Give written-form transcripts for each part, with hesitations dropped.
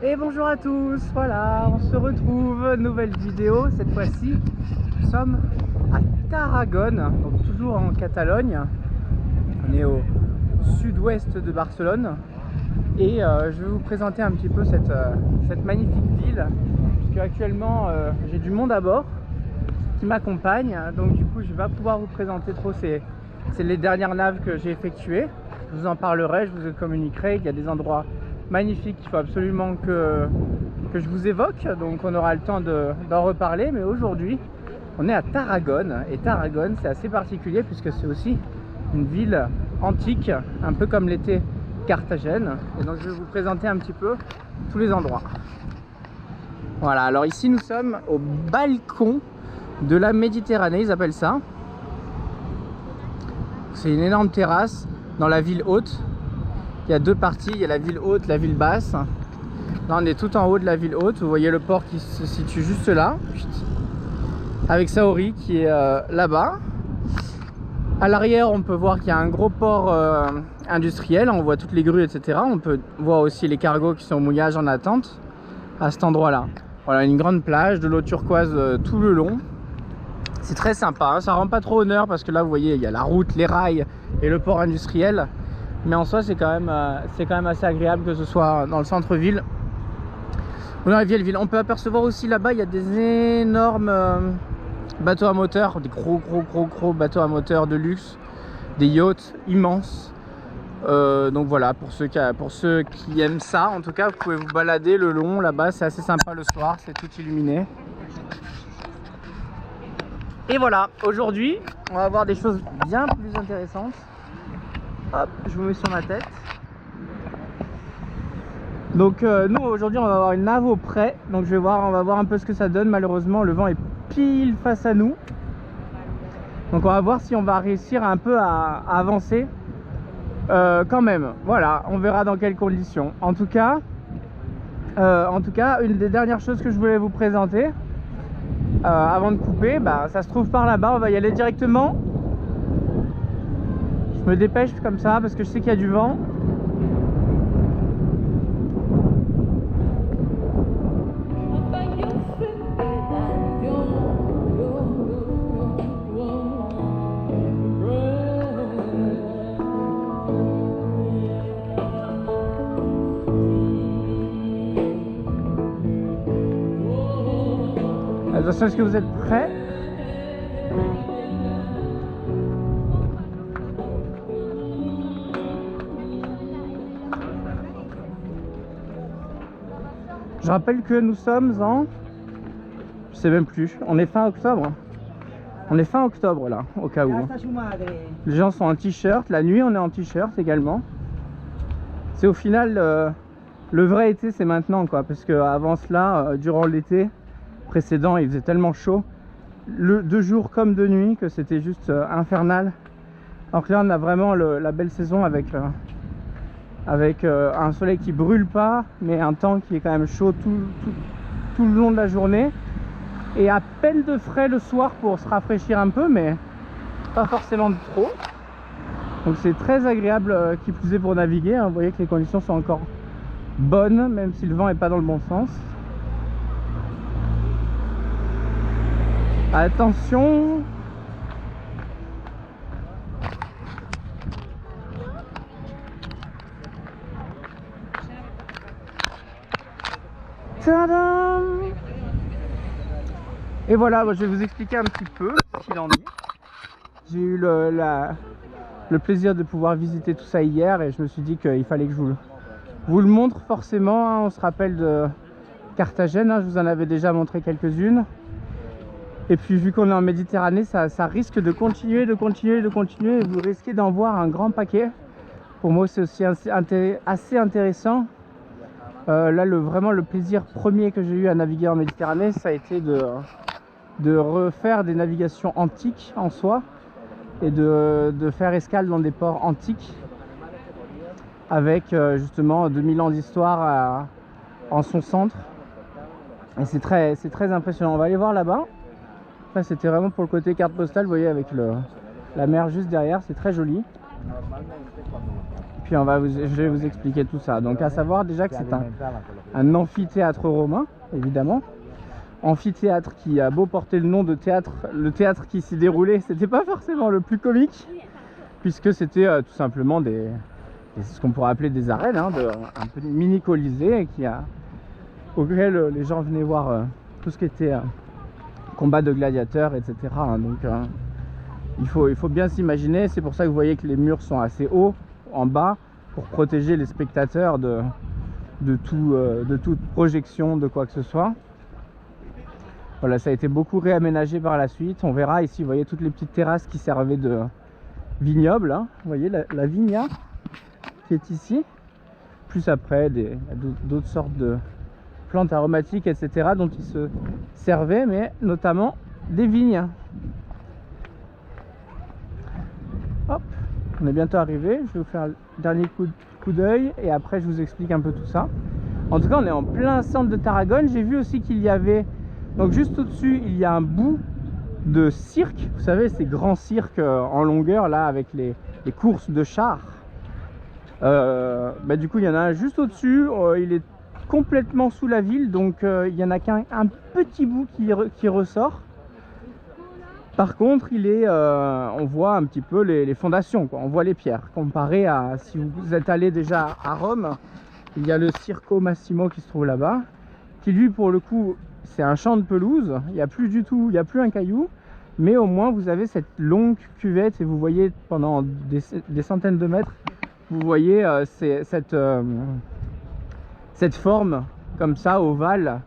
Et bonjour à tous, voilà, on se retrouve, nouvelle vidéo, cette fois-ci, nous sommes à Tarragone, donc toujours en Catalogne, on est au sud-ouest de Barcelone, et je vais vous présenter un petit peu cette magnifique ville, puisque actuellement j'ai du monde à bord qui m'accompagne, donc du coup je ne vais pas pouvoir vous présenter trop, c'est les dernières naves que j'ai effectuées, je vous en parlerai, je vous communiquerai, il y a des endroits magnifique qu'il faut absolument que je vous évoque, donc on aura le temps d'en reparler. Mais aujourd'hui on est à Tarragone, et Tarragone c'est assez particulier puisque c'est aussi une ville antique, un peu comme l'était Carthagène, et donc je vais vous présenter un petit peu tous les endroits. Voilà, alors ici nous sommes au balcon de la Méditerranée, ils appellent ça. C'est une énorme terrasse dans la ville haute. Il y a deux parties, il y a la ville haute, la ville basse. Là on est tout en haut de la ville haute, vous voyez le port qui se situe juste là, avec Saori qui est là-bas. À l'arrière on peut voir qu'il y a un gros port industriel, on voit toutes les grues, etc. On peut voir aussi les cargos qui sont au mouillage en attente à cet endroit là. Voilà, une grande plage, de l'eau turquoise tout le long. C'est très sympa, hein. Ça rend pas trop honneur parce que là vous voyez il y a la route, les rails et le port industriel. Mais en soi c'est quand même assez agréable que ce soit dans le centre-ville ou dans la vieille ville. On peut apercevoir aussi là-bas il y a des énormes bateaux à moteur, des gros bateaux à moteur de luxe, des yachts immenses. Donc voilà, pour ceux qui aiment ça, en tout cas vous pouvez vous balader le long là-bas, c'est assez sympa le soir, c'est tout illuminé. Et voilà, aujourd'hui on va voir des choses bien plus intéressantes. Hop, je vous mets sur ma tête. Donc nous aujourd'hui on va avoir une nave au près. Donc on va voir un peu ce que ça donne. Malheureusement le vent est pile face à nous. Donc on va voir si on va réussir un peu à avancer quand même. Voilà, on verra dans quelles conditions. En tout cas, une des dernières choses que je voulais vous présenter avant de couper, ça se trouve par là-bas. On va y aller directement. Je me dépêche comme ça parce que je sais qu'il y a du vent. Attention, est-ce que vous êtes prêts? Je rappelle que nous sommes en... Je sais même plus, on est fin octobre. On est fin octobre là, au cas où. Les gens sont en t-shirt, la nuit on est en t-shirt également. C'est au final le vrai été, c'est maintenant quoi, parce que avant cela, durant l'été précédent, il faisait tellement chaud, de jour comme de nuit, que c'était juste infernal. Alors que là on a vraiment la belle saison avec un soleil qui brûle pas, mais un temps qui est quand même chaud tout le long de la journée, et à peine de frais le soir pour se rafraîchir un peu, mais pas forcément de trop. Donc c'est très agréable, qui plus est pour naviguer, hein. Vous voyez que les conditions sont encore bonnes, même si le vent n'est pas dans le bon sens. Attention! Tadam! Et voilà, je vais vous expliquer un petit peu ce qu'il en est. J'ai eu le plaisir de pouvoir visiter tout ça hier, et je me suis dit qu'il fallait que je vous le montre forcément, hein. On se rappelle de Carthagène, hein, je vous en avais déjà montré quelques-unes. Et puis vu qu'on est en Méditerranée, ça risque de continuer, et vous risquez d'en voir un grand paquet. Pour moi c'est aussi assez intéressant. Là vraiment le plaisir premier que j'ai eu à naviguer en Méditerranée, ça a été de refaire des navigations antiques en soi, et de faire escale dans des ports antiques avec justement 2000 ans d'histoire en son centre. Et c'est très impressionnant. On va aller voir là-bas. Là c'était vraiment pour le côté carte postale, vous voyez, avec la mer juste derrière, c'est très joli. Puis je vais vous expliquer tout ça. Donc à savoir déjà que c'est un amphithéâtre romain, évidemment. Amphithéâtre qui a beau porter le nom de théâtre, le théâtre qui s'y déroulait, c'était pas forcément le plus comique, puisque c'était tout simplement ce qu'on pourrait appeler des arènes, hein, un peu mini colisée auquel les gens venaient voir tout ce qui était combat de gladiateurs, etc. hein. Donc il faut bien s'imaginer, c'est pour ça que vous voyez que les murs sont assez hauts en bas, pour protéger les spectateurs de toute projection de quoi que ce soit. Voilà, ça a été beaucoup réaménagé par la suite. On verra ici, vous voyez toutes les petites terrasses qui servaient de vignoble. Hein. Vous voyez la vigna qui est ici. Plus après, d'autres sortes de plantes aromatiques, etc. dont ils se servaient, mais notamment des vignes. Hop, on est bientôt arrivé. Je vais vous faire le dernier coup d'œil et après je vous explique un peu tout ça. En tout cas, on est en plein centre de Tarragone. J'ai vu aussi qu'il y avait... Donc juste au-dessus, il y a un bout de cirque. Vous savez, ces grands cirques en longueur, là, avec les courses de chars. Du coup, il y en a un juste au-dessus. Il est complètement sous la ville. Donc, il n'y en a qu'un petit bout qui ressort. Par contre, on voit un petit peu les fondations, quoi. On voit les pierres. Comparé à, si vous êtes allé déjà à Rome, il y a le Circo Massimo qui se trouve là-bas. Qui lui, pour le coup... C'est un champ de pelouse, il n'y a plus du tout, il n'y a plus un caillou, mais au moins vous avez cette longue cuvette et vous voyez pendant des centaines de mètres, vous voyez cette forme comme ça, ovale,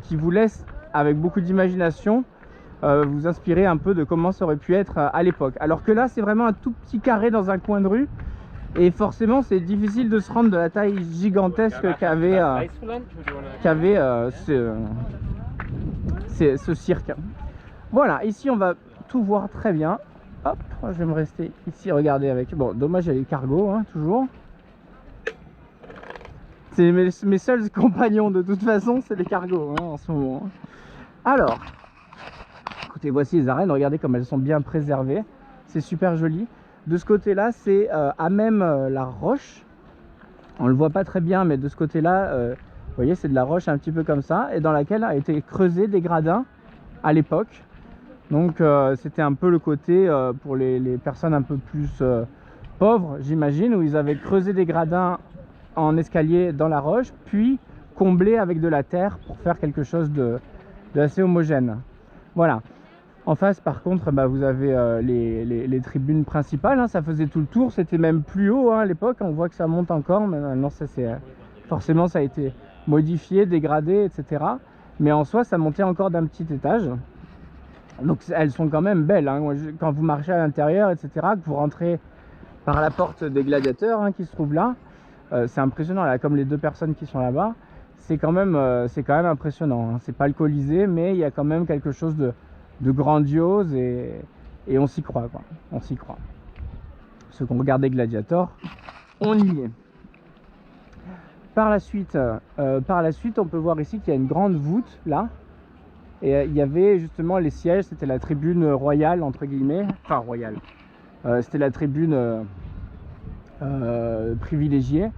qui vous laisse, avec beaucoup d'imagination, vous inspirer un peu de comment ça aurait pu être à l'époque. Alors que là, c'est vraiment un tout petit carré dans un coin de rue, et forcément, c'est difficile de se rendre de la taille gigantesque qu'avait ce cirque. Voilà, ici on va tout voir très bien. Hop, je vais me rester ici, regarder avec... Bon, dommage, il y a les cargos, hein, toujours. C'est mes seuls compagnons de toute façon, c'est les cargos hein, en ce moment. Alors, écoutez, voici les arènes, regardez comme elles sont bien préservées. C'est super joli. De ce côté-là, c'est à même la roche. On ne le voit pas très bien, mais de ce côté-là, vous voyez, c'est de la roche un petit peu comme ça, et dans laquelle a été creusé des gradins à l'époque. Donc, c'était un peu le côté pour les personnes un peu plus pauvres, j'imagine, où ils avaient creusé des gradins en escalier dans la roche, puis comblé avec de la terre pour faire quelque chose de assez homogène. Voilà. En face, par contre, vous avez les tribunes principales, hein, ça faisait tout le tour, c'était même plus haut hein, à l'époque, on voit que ça monte encore, mais maintenant forcément ça a été modifié, dégradé, etc. Mais en soi, ça montait encore d'un petit étage. Donc elles sont quand même belles, hein. Quand vous marchez à l'intérieur, etc., que vous rentrez par la porte des gladiateurs hein, qui se trouve là, c'est impressionnant, là, comme les deux personnes qui sont là-bas, c'est quand même impressionnant, hein. C'est pas le Colisée, mais il y a quand même quelque chose de grandiose et on s'y croit, quoi. On s'y croit. Ceux qui ont regardé Gladiator, on y est. Par la suite, on peut voir ici qu'il y a une grande voûte là, et il y avait justement les sièges. C'était la tribune royale entre guillemets, enfin royale. C'était la tribune privilégiée,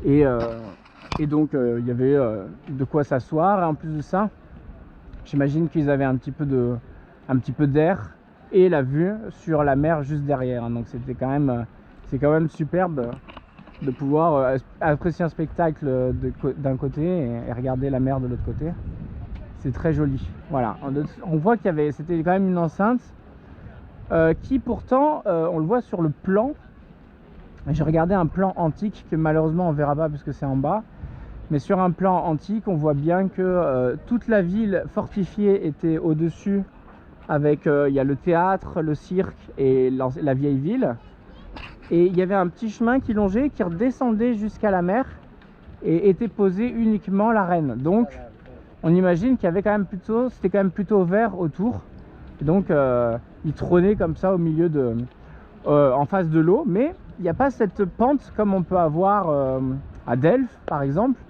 et donc il y avait de quoi s'asseoir. Et en plus de ça, j'imagine qu'ils avaient un petit peu d'air et la vue sur la mer juste derrière. Donc c'est quand même superbe de pouvoir apprécier un spectacle d'un côté et regarder la mer de l'autre côté. C'est très joli. Voilà, on voit c'était quand même une enceinte qui pourtant, on le voit sur le plan. J'ai regardé un plan antique que malheureusement on verra pas parce que c'est en bas. Mais sur un plan antique, on voit bien que toute la ville fortifiée était au-dessus, avec il y a le théâtre, le cirque et la vieille ville. Et il y avait un petit chemin qui longeait, qui redescendait jusqu'à la mer et était posé uniquement l'arène. Donc on imagine qu'il y avait c'était quand même plutôt vert autour. Et donc il trônait comme ça au milieu en face de l'eau. Mais il n'y a pas cette pente comme on peut avoir à Delphes par exemple,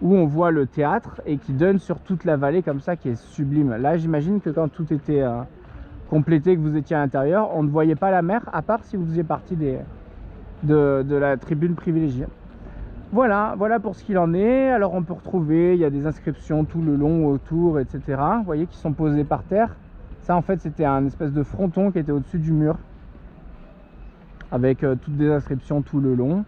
où on voit le théâtre et qui donne sur toute la vallée comme ça, qui est sublime. Là j'imagine que quand tout était complété, que vous étiez à l'intérieur, on ne voyait pas la mer, à part si vous faisiez partie de la tribune privilégiée. Voilà pour ce qu'il en est. Alors on peut retrouver, il y a des inscriptions tout le long, autour, etc. Vous voyez, qui sont posées par terre. Ça en fait c'était un espèce de fronton qui était au-dessus du mur, avec toutes des inscriptions tout le long.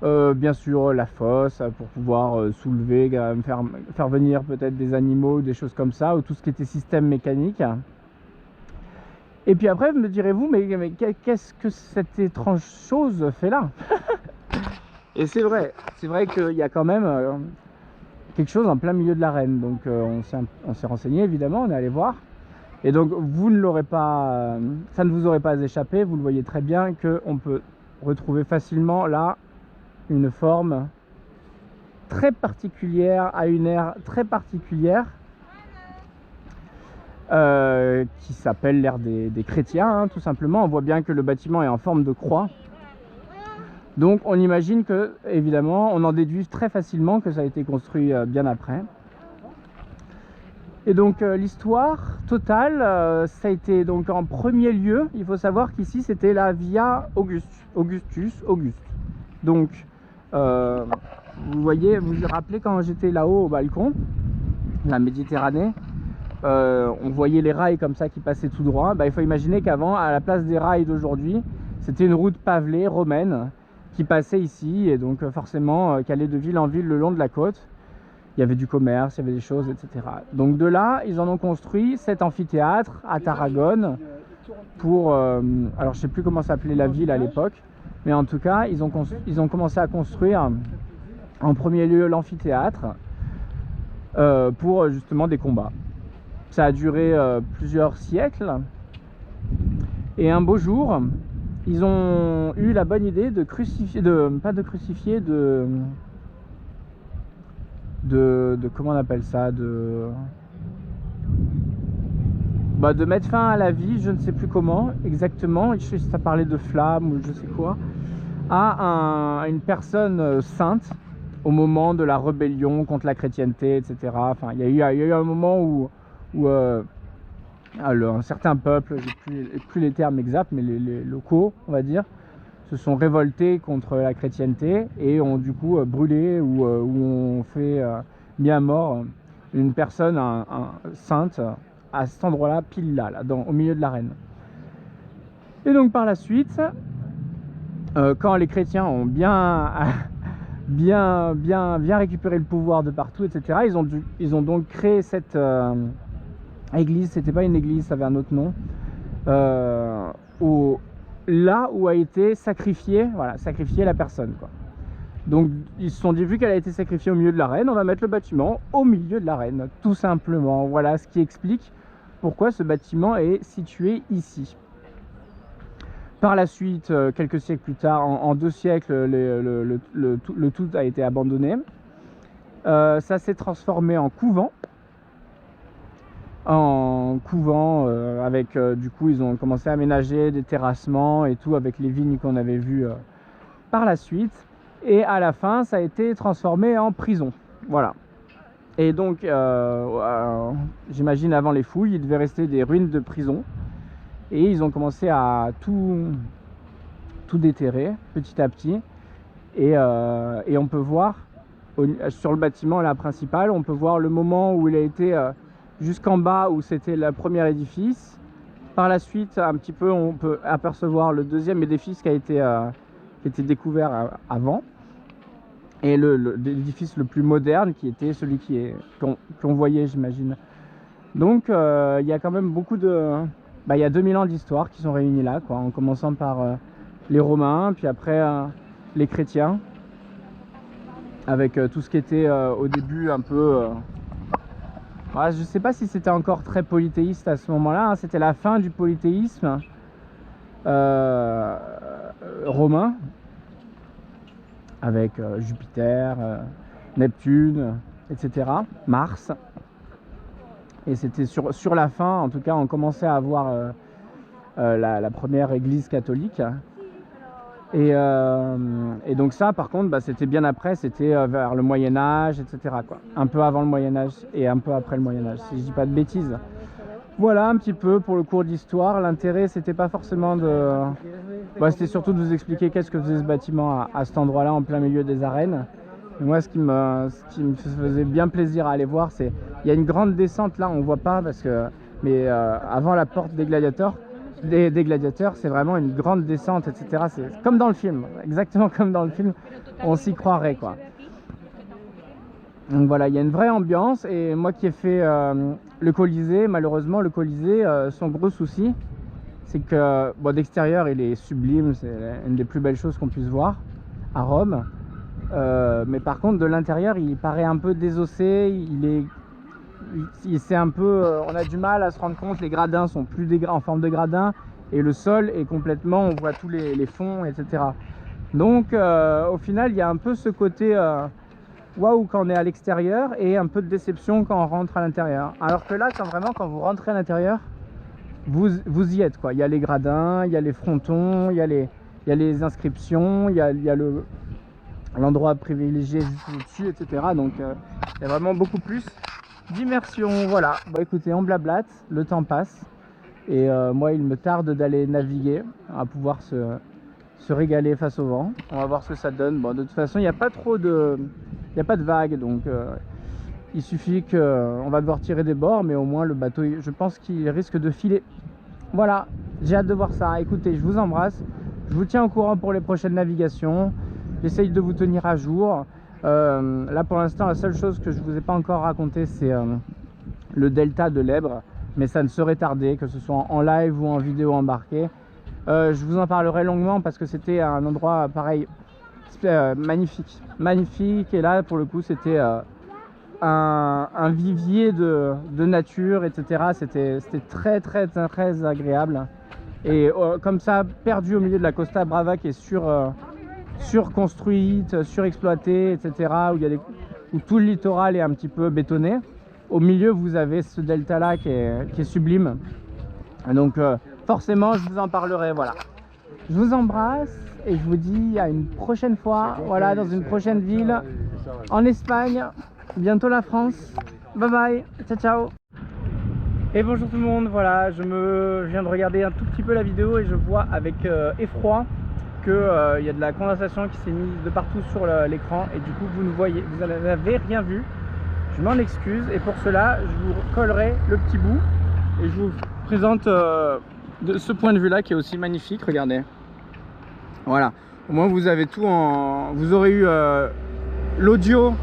Bien sûr la fosse pour pouvoir soulever, faire venir peut-être des animaux, des choses comme ça, ou tout ce qui était système mécanique. Et puis après me direz-vous, mais qu'est-ce que cette étrange chose fait là? Et c'est vrai qu'il y a quand même quelque chose en plein milieu de l'arène. Donc on s'est renseigné évidemment, on est allé voir. Et donc vous ne l'aurez pas, ça ne vous aurait pas échappé, vous le voyez très bien qu'on peut retrouver facilement là une forme très particulière, à une ère très particulière, qui s'appelle l'ère des chrétiens, hein, tout simplement. On voit bien que le bâtiment est en forme de croix. Donc on imagine que, évidemment, on en déduit très facilement que ça a été construit bien après. Et donc l'histoire totale, ça a été donc en premier lieu, il faut savoir qu'ici c'était la Via Augustus. Donc vous voyez, vous vous rappelez quand j'étais là-haut au balcon, la Méditerranée, on voyait les rails comme ça qui passaient tout droit. Il faut imaginer qu'avant, à la place des rails d'aujourd'hui, c'était une route pavelée romaine qui passait ici, et donc forcément qui allait de ville en ville le long de la côte. Il y avait du commerce, il y avait des choses, etc. Donc de là, ils en ont construit cet amphithéâtre à Tarragone pour... alors je sais plus comment s'appelait la ville à l'époque, mais en tout cas, ils ont commencé à construire en premier lieu l'amphithéâtre pour justement des combats. Ça a duré plusieurs siècles, et un beau jour, ils ont eu la bonne idée de crucifier, comment on appelle ça, de mettre fin à la vie, je ne sais plus comment exactement, ça parlait de flamme ou je sais quoi, à une personne sainte au moment de la rébellion contre la chrétienté, etc. Enfin, il y a eu un moment où un certain peuple, j'ai plus les termes exacts, mais les locaux, on va dire, se sont révoltés contre la chrétienté et ont du coup brûlé ou ont fait mis à mort une personne sainte à cet endroit-là, pile là, au milieu de l'arène. Et donc par la suite, quand les chrétiens ont bien récupéré le pouvoir de partout, etc., ils ont donc créé cette église. C'était pas une église, ça avait un autre nom, là où a été sacrifiée la personne, quoi. Donc ils se sont dit, vu qu'elle a été sacrifiée au milieu de l'arène, on va mettre le bâtiment au milieu de l'arène, tout simplement. Voilà ce qui explique pourquoi ce bâtiment est situé ici. Par la suite, quelques siècles plus tard, en 2 siècles, le tout a été abandonné. Ça s'est transformé en couvent. Avec du coup ils ont commencé à aménager des terrassements et tout, avec les vignes qu'on avait vues par la suite, et à la fin ça a été transformé en prison. Voilà. Et donc j'imagine avant les fouilles il devait rester des ruines de prison, et ils ont commencé à tout déterrer petit à petit, et on peut voir sur le bâtiment là principal, on peut voir le moment où il a été jusqu'en bas, où c'était le premier édifice. Par la suite, un petit peu, on peut apercevoir le deuxième édifice qui a été découvert avant. Et l'édifice le plus moderne, qui était celui qu'on voyait, j'imagine. Donc, il y a quand même beaucoup de... il y a 2000 ans d'histoire qui sont réunis là, quoi, en commençant par les Romains, puis après les chrétiens, avec tout ce qui était au début un peu... je ne sais pas si c'était encore très polythéiste à ce moment-là, hein. C'était la fin du polythéisme romain, avec Jupiter, Neptune, etc., Mars. Et c'était sur la fin, en tout cas, on commençait à avoir la première église catholique. Et donc ça, par contre, c'était bien après, c'était vers le Moyen-Âge, etc., quoi. Un peu avant le Moyen-Âge et un peu après le Moyen-Âge, si je dis pas de bêtises. Voilà un petit peu pour le cours d'histoire. L'intérêt, c'était pas forcément de... c'était surtout de vous expliquer qu'est-ce que faisait ce bâtiment à cet endroit-là, en plein milieu des arènes. Et moi, ce qui me faisait bien plaisir à aller voir, c'est... Il y a une grande descente là, on voit pas, parce que... Mais avant la porte des gladiateurs, c'est vraiment une grande descente, etc. C'est comme dans le film, exactement comme dans le film, on s'y croirait, quoi. Donc voilà, il y a une vraie ambiance. Et moi qui ai fait le Colisée, malheureusement, le Colisée, son gros souci, c'est que d'extérieur, il est sublime, c'est une des plus belles choses qu'on puisse voir à Rome. Mais par contre, de l'intérieur, il paraît un peu désossé. C'est un peu, on a du mal à se rendre compte. Les gradins sont plus en forme de gradins et le sol est complètement, on voit tous les fonds, etc. Donc, au final, il y a un peu ce côté waouh quand on est à l'extérieur et un peu de déception quand on rentre à l'intérieur. Alors que là, quand vous rentrez à l'intérieur, vous y êtes, quoi. Il y a les gradins, il y a les frontons, il y a les inscriptions, il y a l'endroit privilégié juste au-dessus, etc. Donc il y a vraiment beaucoup plus d'immersion. Voilà, écoutez, on blablate, le temps passe et moi il me tarde d'aller naviguer, à pouvoir se régaler face au vent. On va voir ce que ça donne. De toute façon, il n'y a pas de vagues, donc il suffit qu'on va devoir tirer des bords, mais au moins le bateau, je pense qu'il risque de filer. Voilà, j'ai hâte de voir ça. Écoutez, je vous embrasse, je vous tiens au courant pour les prochaines navigations. J'essaye de vous tenir à jour. Là pour l'instant, la seule chose que je ne vous ai pas encore raconté, c'est le delta de l'Èbre, mais ça ne saurait tarder, que ce soit en live ou en vidéo embarquée. Je vous en parlerai longuement parce que c'était un endroit pareil, magnifique, et là pour le coup c'était un vivier de nature, etc. C'était très agréable, et comme ça, perdu au milieu de la Costa Brava qui est surconstruite, surexploitée, etc. Où tout le littoral est un petit peu bétonné. Au milieu, vous avez ce delta là qui est sublime. Donc forcément, je vous en parlerai. Voilà. Je vous embrasse et je vous dis à une prochaine fois. Voilà, dans une prochaine ville en Espagne. Bientôt la France. Bye bye. Ciao ciao. Et bonjour tout le monde. Voilà, je viens de regarder un tout petit peu la vidéo et je vois avec effroi que y a de la condensation qui s'est mise de partout sur l'écran, et du coup vous n'avez rien vu. Je m'en excuse, et pour cela je vous collerai le petit bout et je vous présente de ce point de vue là qui est aussi magnifique. Regardez, voilà, au moins vous avez tout vous aurez eu l'audio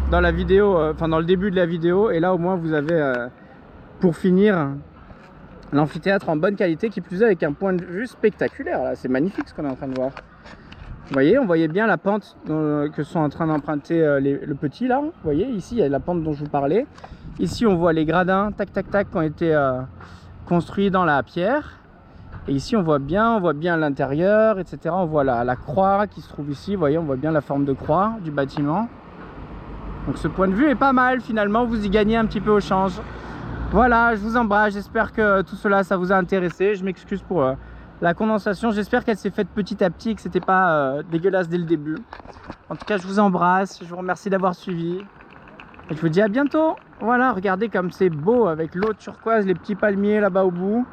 dans la vidéo, dans le début de la vidéo, et là au moins vous avez pour finir l'amphithéâtre en bonne qualité, qui plus est avec un point de vue spectaculaire. Là, c'est magnifique ce qu'on est en train de voir. Vous voyez, on voyait bien la pente que sont en train d'emprunter le petit là. Vous voyez, ici il y a la pente dont je vous parlais. Ici on voit les gradins, tac tac tac, qui ont été construits dans la pierre. Et ici on voit bien l'intérieur, etc. On voit la croix qui se trouve ici. Vous voyez, on voit bien la forme de croix du bâtiment. Donc ce point de vue est pas mal finalement. Vous y gagnez un petit peu au change. Voilà, je vous embrasse, j'espère que tout cela, ça vous a intéressé. Je m'excuse pour la condensation, j'espère qu'elle s'est faite petit à petit et que c'était pas dégueulasse dès le début. En tout cas, je vous embrasse, je vous remercie d'avoir suivi. Et je vous dis à bientôt. Voilà, regardez comme c'est beau avec l'eau turquoise, les petits palmiers là-bas au bout,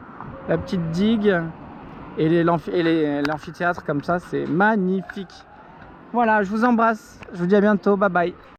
la petite digue et l'amphithéâtre comme ça, c'est magnifique. Voilà, je vous embrasse, je vous dis à bientôt, bye bye.